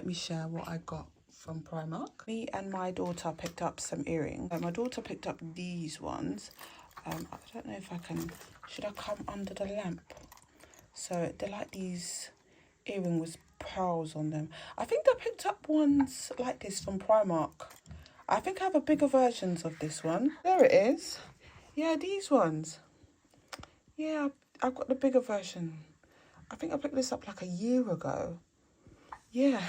me share what I got from Primark. Me and my daughter picked up some earrings. My daughter picked up these ones. I don't know if I can, should I come under the lamp? So they're like these earrings with pearls on them. I think I picked up ones like this from Primark. I think I have a bigger versions of this one. There it is. Yeah, these ones. Yeah, I've got the bigger version. I think I picked this up like a year ago. Yeah,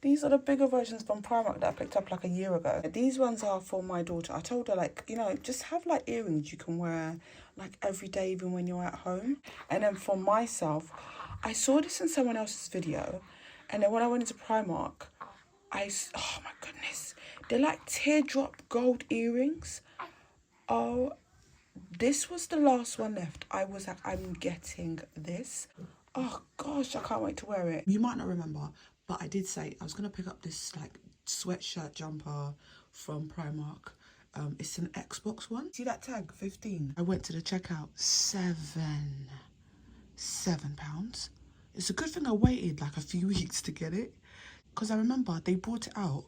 these are the bigger versions from Primark that I picked up like a year ago. These ones are for my daughter. I told her, like, you know, just have like earrings you can wear like every day, even when you're at home. And then for myself, I saw this in someone else's video. And then when I went into Primark, oh my goodness, they're like teardrop gold earrings. Oh, this was the last one left. I was like, I'm getting this. Oh gosh, I can't wait to wear it. You might not remember, but I did say I was going to pick up this like sweatshirt jumper from Primark. It's an Xbox one. See that tag, 15. I went to the checkout, £7. It's a good thing I waited like a few weeks to get it, because I remember they brought it out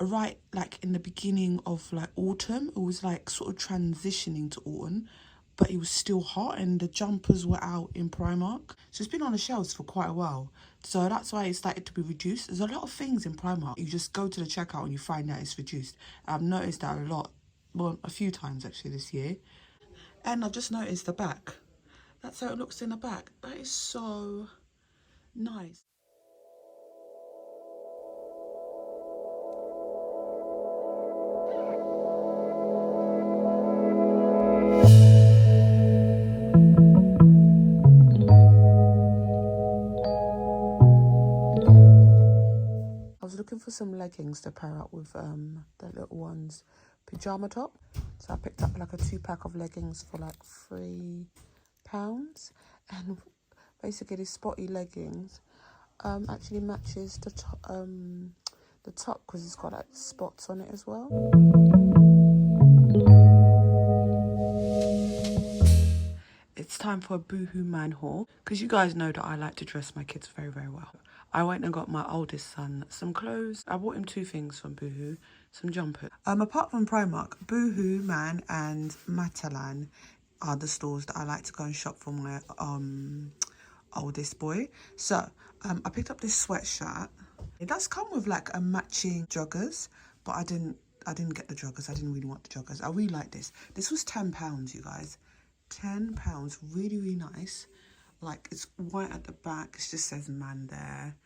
right like in the beginning of like autumn. It was like sort of transitioning to autumn, but it was still hot and the jumpers were out in Primark. So it's been on the shelves for quite a while. So that's why it started to be reduced. There's a lot of things in Primark. You just go to the checkout and you find out it's reduced. I've noticed that a lot, well, a few times actually this year. And I've just noticed the back. That's how it looks in the back. That is so nice. I was looking for some leggings to pair up with the little one's pyjama top. So I picked up like a 2-pack of leggings for like £3. And basically this spotty leggings actually matches the top because it's got like spots on it as well. It's time for a Boohoo Man haul, because you guys know that I like to dress my kids very, very well. I went and got my oldest son some clothes. I bought him 2 things from Boohoo, some jumpers. Apart from Primark, Boohoo Man and Matalan are the stores that I like to go and shop for my oldest boy. So I picked up this sweatshirt. It does come with like a matching joggers, but I didn't get the joggers. I didn't really want the joggers. I really like this. This was £10, you guys. £10, really, really nice. Like, it's white at the back, it just says man there,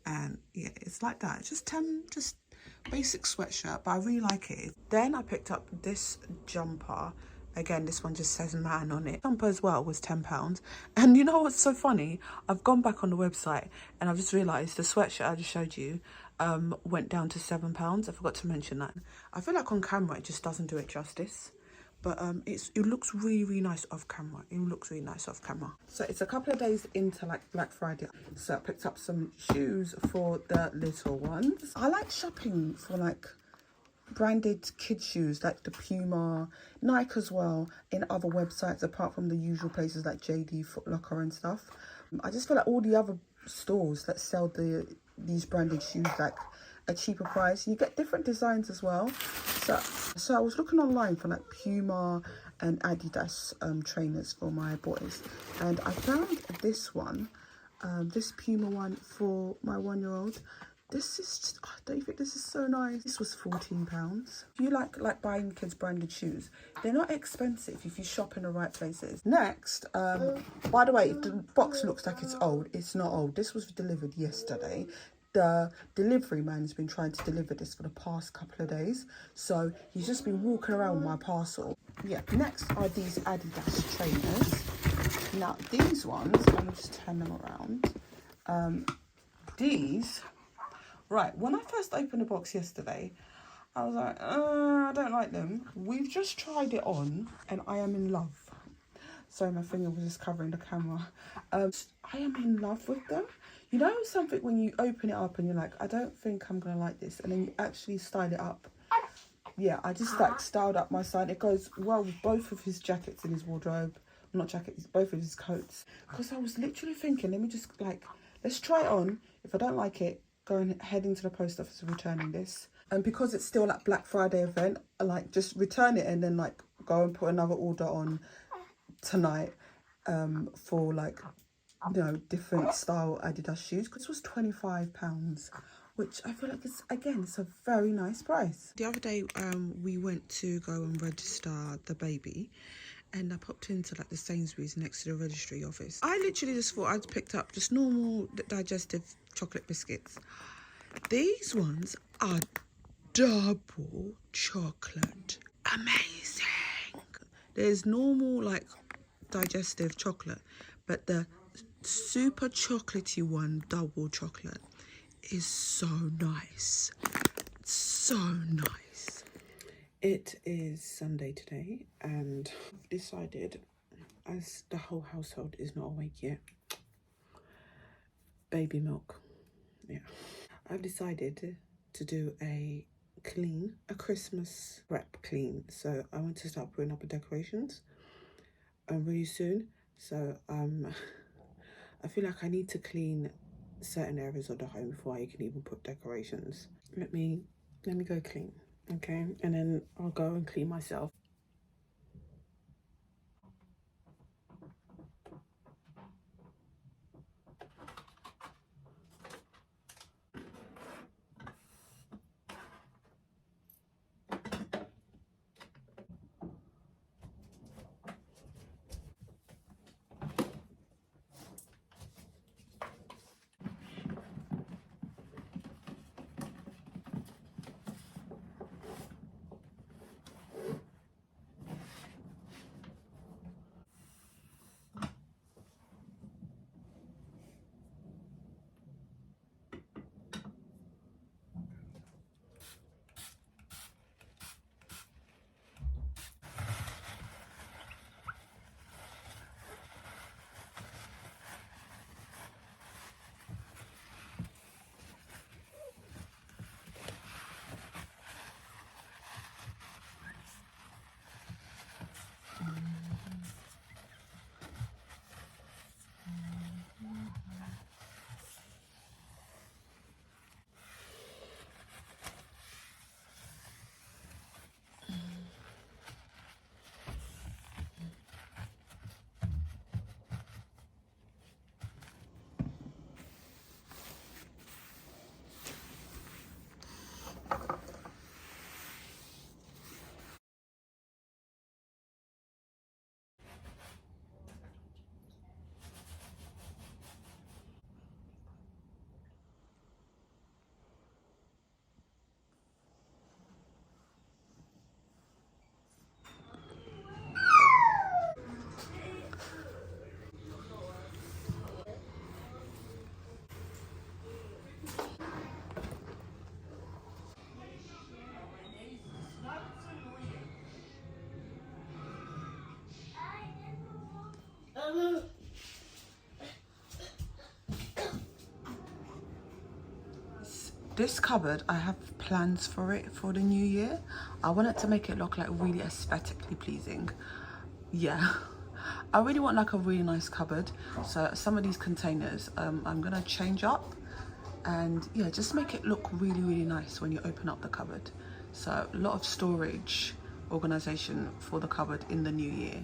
and yeah, it's like that. It's just basic sweatshirt, but I really like it. Then I picked up this jumper. Again, this one just says man on it. Jumper as well was £10. And you know what's so funny? I've gone back on the website and I've just realised the sweatshirt I just showed you went down to £7. I forgot to mention that. I feel like on camera it just doesn't do it justice. But it looks really, really nice off camera. It looks really nice off camera. So it's a couple of days into like Black Friday. So I picked up some shoes for the little ones. I like shopping for like branded kids shoes, like the Puma, Nike as well, in other websites apart from the usual places like JD, Foot Locker and stuff. I just feel like all the other stores that sell these branded shoes like a cheaper price. You get different designs as well. So I was looking online for like Puma and Adidas trainers for my boys, and I found this one, this Puma one for my 1-year-old. This is just, oh, don't you think this is so nice? This was £14. If you like buying kids branded shoes, they're not expensive if you shop in the right places. Next, by the way, the box looks like it's old. It's not old. This was delivered yesterday. The delivery man has been trying to deliver this for the past couple of days, so he's just been walking around with my parcel. Yeah, next are these Adidas trainers. Now these ones, I'm gonna just turn them around. These, right, when I first opened the box yesterday, I was like, I don't like them. We've just tried it on and I am in love. Sorry, my finger was just covering the camera. I am in love with them. You know something when you open it up and you're like, I don't think I'm gonna like this, and then you actually style it up. Yeah, I just like styled up my side. It goes well with both of his jackets in his wardrobe. Not jackets, both of his coats. Because I was literally thinking, let me just like, let's try it on. If I don't like it, Heading to the post office and returning this. And because it's still like Black Friday event, I like just return it and then like go and put another order on tonight for like, you know, different style Adidas shoes. This was £25, which I feel like it's, again, it's a very nice price. The other day we went to go and register the baby, and I popped into like the Sainsbury's next to the registry office. I literally just thought I'd picked up just normal digestive chocolate biscuits. These ones are double chocolate. Amazing. There's normal like digestive chocolate, but the super chocolatey one, double chocolate, is so nice. So nice. It is Sunday today, and I've decided, as the whole household is not awake yet, baby milk. Yeah. I've decided to do a Christmas prep clean. So I want to start putting up the decorations really soon. So I feel like I need to clean certain areas of the home before I can even put decorations. Let me go clean, okay? And then I'll go and clean myself. This cupboard, I have plans for it for the new year. I want it to make it look like really aesthetically pleasing. Yeah, I really want like a really nice cupboard. So some of these containers, I'm gonna change up and yeah, just make it look really, really nice when you open up the cupboard. So a lot of storage organization for the cupboard in the new year.